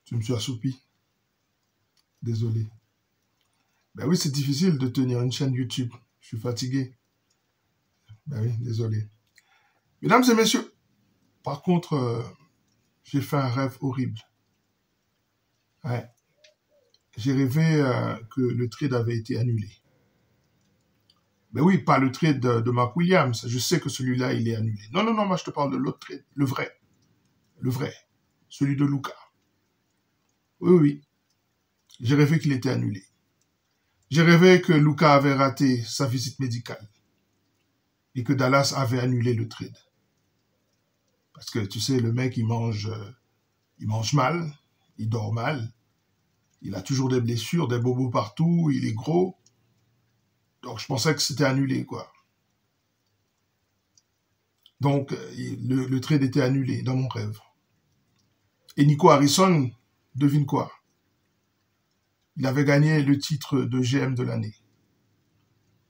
Je me suis assoupi. Désolé. Ben oui, c'est difficile de tenir une chaîne YouTube. Je suis fatigué. Ben oui, désolé. Mesdames et messieurs, par contre, j'ai fait un rêve horrible. Ouais. J'ai rêvé que le trade avait été annulé. Ben oui, pas le trade de Mark Williams. Je sais que celui-là, il est annulé. Non, non, non, moi je te parle de l'autre trade. Le vrai. Le vrai. Celui de Luka. Oui, oui. J'ai rêvé qu'il était annulé. J'ai rêvé que Luka avait raté sa visite médicale. Et que Dallas avait annulé le trade. Parce que, tu sais, le mec, il mange mal. Il dort mal. Il a toujours des blessures, des bobos partout. Il est gros. Donc, je pensais que c'était annulé, quoi. Donc, le trade était annulé dans mon rêve. Et Nico Harrison, devine quoi? Il avait gagné le titre de GM de l'année.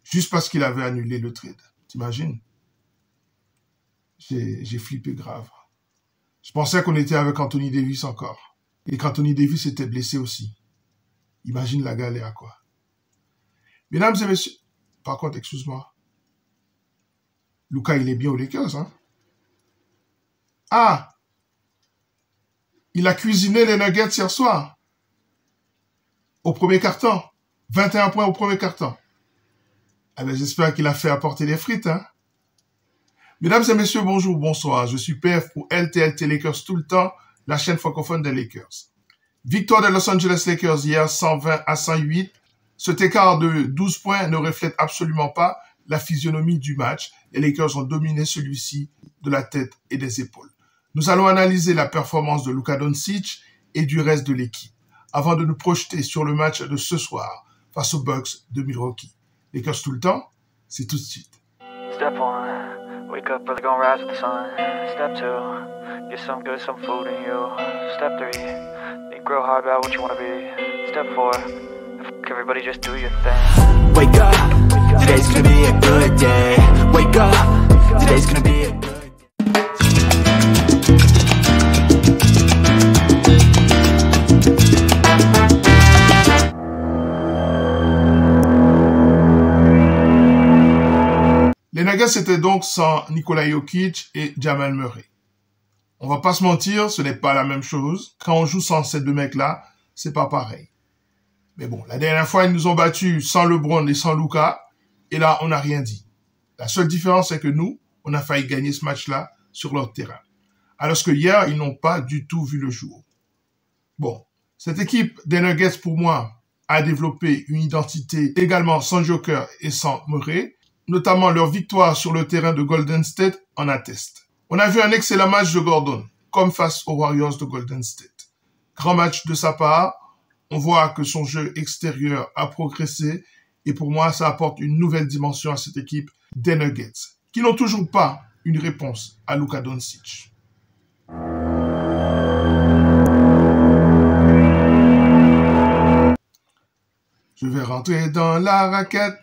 Juste parce qu'il avait annulé le trade. T'imagines? J'ai flippé grave. Je pensais qu'on était avec Anthony Davis encore. Et qu'Anthony Davis était blessé aussi. Imagine la galère, quoi. Mesdames et messieurs, par contre, excuse-moi. Luka, il est bien aux Lakers, hein? Ah! Il a cuisiné les Nuggets hier soir. Au premier quart-temps. 21 points au premier quart-temps. Eh bien, j'espère qu'il a fait apporter des frites, hein? Mesdames et messieurs, bonjour, bonsoir. Je suis PF pour LTLT Lakers tout le temps, la chaîne francophone des Lakers. Victoire des Los Angeles Lakers hier, 120 à 108. Cet écart de 12 points ne reflète absolument pas la physionomie du match. Les Lakers ont dominé celui-ci de la tête et des épaules. Nous allons analyser la performance de Luka Doncic et du reste de l'équipe, avant de nous projeter sur le match de ce soir face aux Bucks de Milwaukee. Lakers tout le temps, c'est tout de suite. Step 1, wake up early, gonna rise with the sun. Step 2, get some good, some food in you. Step 3, think real hard about what you wanna be. Step 4, everybody just do your thing. Wake up, today's gonna be a good day. Wake up, today's gonna be a good day. Les Nuggets étaient donc sans Nikola Jokic et Jamal Murray. On va pas se mentir, ce n'est pas la même chose. Quand on joue sans ces deux mecs-là, c'est pas pareil. Mais bon, la dernière fois, ils nous ont battus sans LeBron et sans Luka, et là, on n'a rien dit. La seule différence, c'est que nous, on a failli gagner ce match-là sur leur terrain. Alors que hier, ils n'ont pas du tout vu le jour. Bon, cette équipe des Nuggets, pour moi, a développé une identité également sans Joker et sans Murray, notamment leur victoire sur le terrain de Golden State en atteste. On a vu un excellent match de Gordon, comme face aux Warriors de Golden State. Grand match de sa part, on voit que son jeu extérieur a progressé et pour moi, ça apporte une nouvelle dimension à cette équipe des Nuggets, qui n'ont toujours pas une réponse à Luka Doncic. Je vais rentrer dans la raquette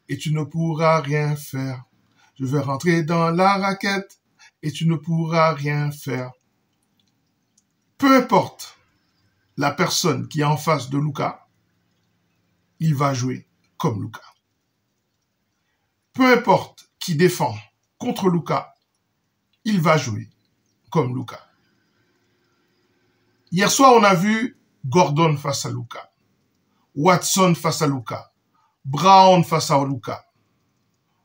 et tu ne pourras rien faire. Je vais rentrer dans la raquette et tu ne pourras rien faire. Peu importe la personne qui est en face de Luka, il va jouer comme Luka. Peu importe qui défend contre Luka, il va jouer comme Luka. Hier soir, on a vu Gordon face à Luka, Watson face à Luka, Brown face à Luka.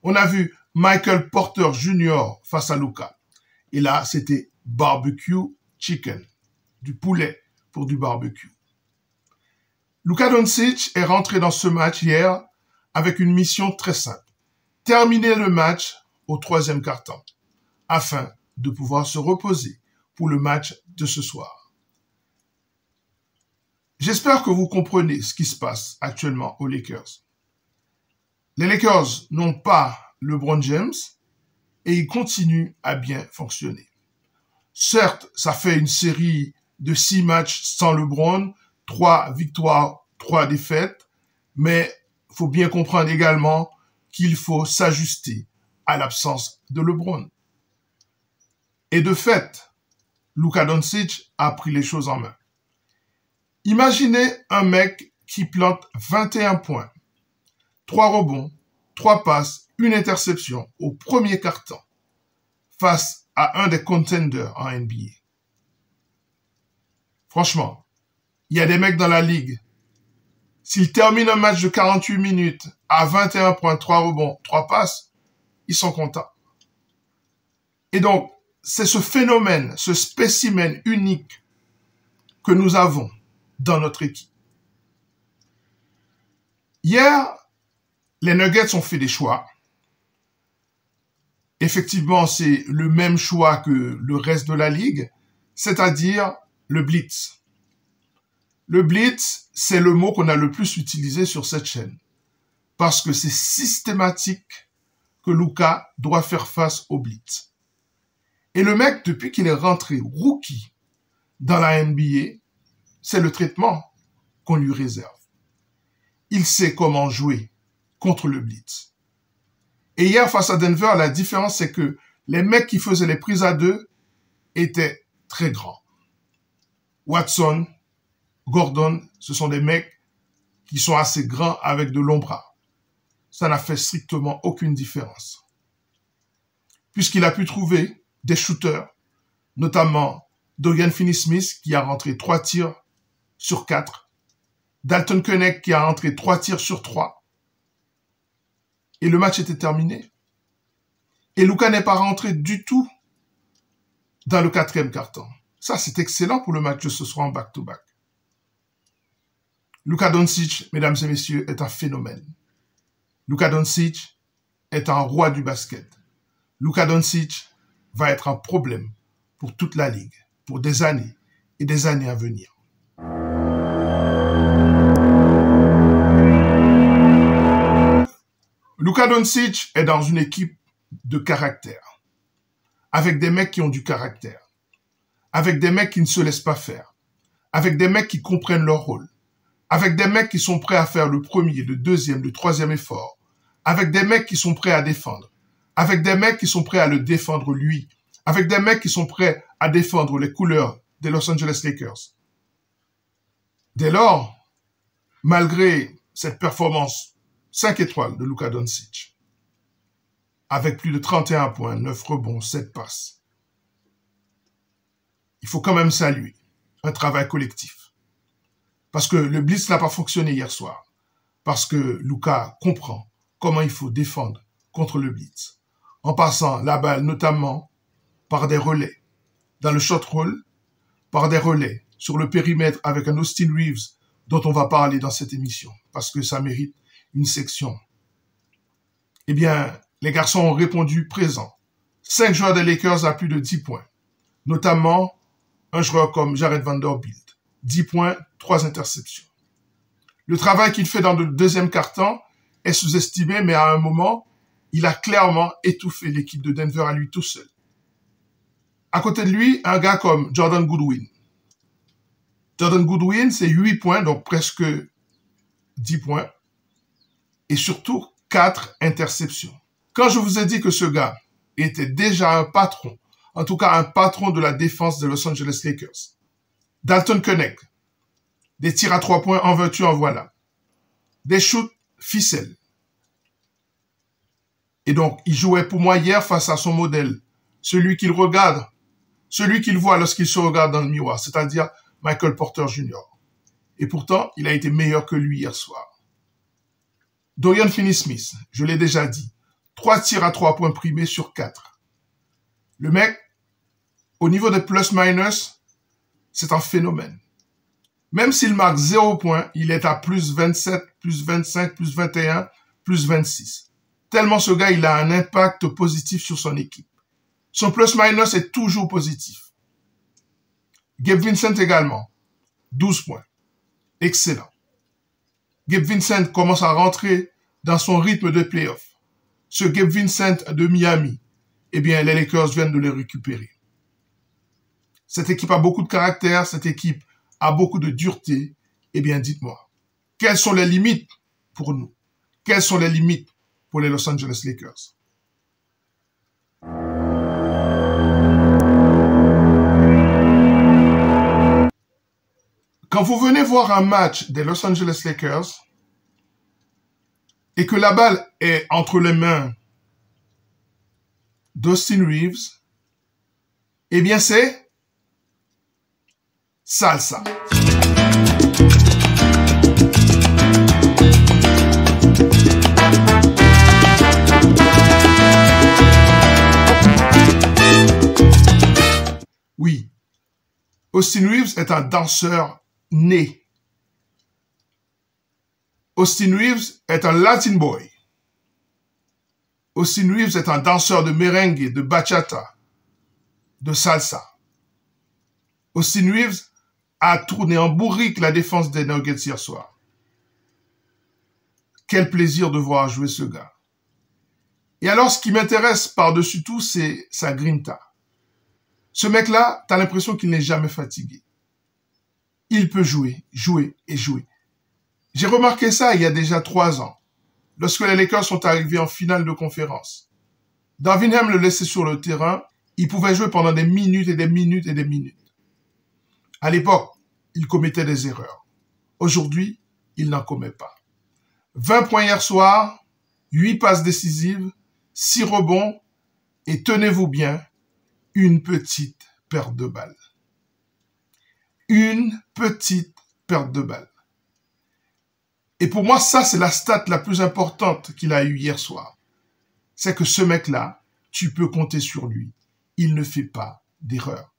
On a vu Michael Porter Jr. face à Luka. Et là, c'était barbecue chicken, du poulet pour du barbecue. Luka Doncic est rentré dans ce match hier avec une mission très simple. Terminer le match au 3e quart-temps afin de pouvoir se reposer pour le match de ce soir. J'espère que vous comprenez ce qui se passe actuellement aux Lakers. Les Lakers n'ont pas LeBron James et ils continuent à bien fonctionner. Certes, ça fait une série de 6 matchs sans LeBron, 3 victoires, 3 défaites, mais il faut bien comprendre également qu'il faut s'ajuster à l'absence de LeBron. Et de fait, Luka Doncic a pris les choses en main. Imaginez un mec qui plante 21 points, 3 rebonds, 3 passes, une interception au premier quart-temps face à un des contenders en NBA. Franchement, il y a des mecs dans la ligue. S'ils terminent un match de 48 minutes à 21 points, 3 rebonds, 3 passes, ils sont contents. Et donc, c'est ce phénomène, ce spécimen unique que nous avons dans notre équipe. Hier, les Nuggets ont fait des choix. Effectivement, c'est le même choix que le reste de la ligue, c'est-à-dire le blitz. Le blitz, c'est le mot qu'on a le plus utilisé sur cette chaîne, parce que c'est systématique que Luka doit faire face au blitz. Et le mec, depuis qu'il est rentré rookie dans la NBA, c'est le traitement qu'on lui réserve. Il sait comment jouer contre le blitz. Et hier, face à Denver, la différence, c'est que les mecs qui faisaient les prises à deux étaient très grands. Watson, Gordon, ce sont des mecs qui sont assez grands avec de longs bras. Ça n'a fait strictement aucune différence. Puisqu'il a pu trouver des shooters, notamment Dorian Finney-Smith qui a rentré 3 tirs sur 4, Dalton Keunig qui a rentré 3 tirs sur 3, et le match était terminé. Et Luka n'est pas rentré du tout dans le 4e quart-temps. Ça, c'est excellent pour le match de ce soir en back-to-back. Luka Doncic, mesdames et messieurs, est un phénomène. Luka Doncic est un roi du basket. Luka Doncic va être un problème pour toute la ligue, pour des années et des années à venir. Luka Doncic est dans une équipe de caractère, avec des mecs qui ont du caractère, avec des mecs qui ne se laissent pas faire, avec des mecs qui comprennent leur rôle, avec des mecs qui sont prêts à faire le premier, le deuxième, le troisième effort, avec des mecs qui sont prêts à défendre, avec des mecs qui sont prêts à le défendre lui, avec des mecs qui sont prêts à défendre les couleurs des Los Angeles Lakers. Dès lors, malgré cette performance 5 étoiles de Luka Doncic, avec plus de 31 points, 9 rebonds, 7 passes, il faut quand même saluer un travail collectif. Parce que le blitz n'a pas fonctionné hier soir. Parce que Luka comprend comment il faut défendre contre le blitz. En passant la balle notamment par des relais dans le shot roll, par des relais sur le périmètre avec un Austin Reeves dont on va parler dans cette émission. Parce que ça mérite une section. Eh bien, les garçons ont répondu présent. 5 joueurs des Lakers à plus de 10 points. Notamment un joueur comme Jared Vanderbilt. 10 points, 3 interceptions. Le travail qu'il fait dans le deuxième quart-temps est sous-estimé, mais à un moment, il a clairement étouffé l'équipe de Denver à lui tout seul. À côté de lui, un gars comme Jordan Goodwin. Jordan Goodwin, c'est 8 points, donc presque 10 points. Et surtout, 4 interceptions. Quand je vous ai dit que ce gars était déjà un patron, en tout cas un patron de la défense des Los Angeles Lakers, Dalton Keunig, des tirs à 3 points en veux-tu, en voilà. Des shoots ficelles. Et donc, il jouait pour moi hier face à son modèle, celui qu'il regarde, celui qu'il voit lorsqu'il se regarde dans le miroir, c'est-à-dire Michael Porter Jr. Et pourtant, il a été meilleur que lui hier soir. Dorian Finney-Smith, je l'ai déjà dit, 3 tirs à 3 points primés sur 4. Le mec, au niveau des plus-minus, c'est un phénomène. Même s'il marque 0 points, il est à plus 27, plus 25, plus 21, plus 26. Tellement ce gars, il a un impact positif sur son équipe. Son plus-minus est toujours positif. Gabe Vincent également, 12 points. Excellent. Gabe Vincent commence à rentrer dans son rythme de play-off. Ce Gabe Vincent de Miami, eh bien, les Lakers viennent de le récupérer. Cette équipe a beaucoup de caractère, cette équipe a beaucoup de dureté. Eh bien, dites-moi, quelles sont les limites pour nous? Quelles sont les limites pour les Los Angeles Lakers? Quand vous venez voir un match des Los Angeles Lakers et que la balle est entre les mains d'Austin Reeves, eh bien c'est salsa. Oui, Austin Reeves est un danseur né. Austin Reeves est un Latin boy. Austin Reeves est un danseur de merengue, de bachata, de salsa. Austin Reeves a tourné en bourrique la défense des Nuggets hier soir. Quel plaisir de voir jouer ce gars. Et alors, ce qui m'intéresse par-dessus tout, c'est sa grinta. Ce mec-là, t'as l'impression qu'il n'est jamais fatigué. Il peut jouer, jouer et jouer. J'ai remarqué ça il y a déjà 3 ans, lorsque les Lakers sont arrivés en finale de conférence. Darvin Ham le laissait sur le terrain, il pouvait jouer pendant des minutes et des minutes et des minutes. À l'époque, il commettait des erreurs. Aujourd'hui, il n'en commet pas. 20 points hier soir, 8 passes décisives, 6 rebonds et tenez-vous bien, une petite perte de balle. Une petite perte de balle. Et pour moi, ça, c'est la stat la plus importante qu'il a eue hier soir. C'est que ce mec-là, tu peux compter sur lui. Il ne fait pas d'erreur.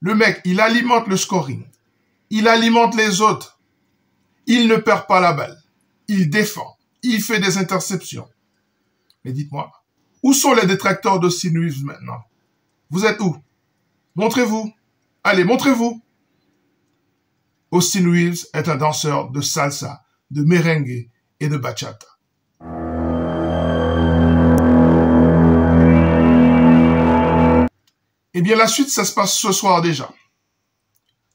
Le mec, il alimente le scoring. Il alimente les autres. Il ne perd pas la balle. Il défend. Il fait des interceptions. Mais dites-moi, où sont les détracteurs d'Austin Reeves maintenant? Vous êtes où? Montrez-vous. Allez, montrez-vous. Austin Reeves est un danseur de salsa, de merengue et de bachata. Eh bien, la suite, ça se passe ce soir déjà.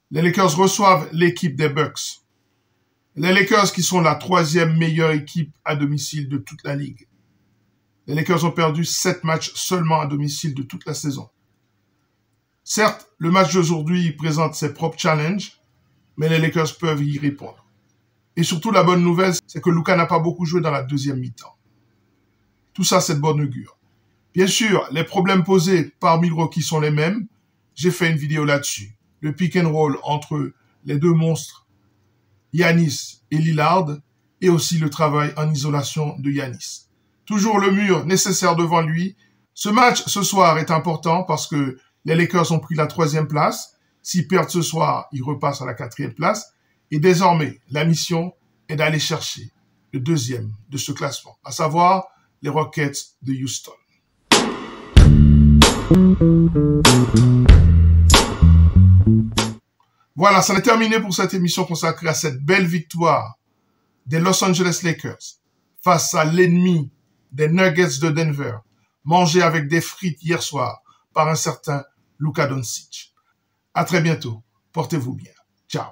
Les Lakers reçoivent l'équipe des Bucks. Les Lakers qui sont la 3e meilleure équipe à domicile de toute la ligue. Les Lakers ont perdu 7 matchs seulement à domicile de toute la saison. Certes, le match d'aujourd'hui présente ses propres challenges, mais les Lakers peuvent y répondre. Et surtout, la bonne nouvelle, c'est que Luka n'a pas beaucoup joué dans la deuxième mi-temps. Tout ça, c'est de bonne augure. Bien sûr, les problèmes posés par Milwaukee sont les mêmes. J'ai fait une vidéo là-dessus. Le pick and roll entre les deux monstres, Giannis et Lillard, et aussi le travail en isolation de Giannis. Toujours le mur nécessaire devant lui. Ce match, ce soir, est important parce que les Lakers ont pris la 3e place. S'ils perdent ce soir, ils repassent à la 4e place. Et désormais, la mission est d'aller chercher le 2e de ce classement, à savoir les Rockets de Houston. Voilà, ça est terminé pour cette émission consacrée à cette belle victoire des Los Angeles Lakers face à l'ennemi des Nuggets de Denver, mangé avec des frites hier soir par un certain Luka Doncic. À très bientôt. Portez-vous bien. Ciao.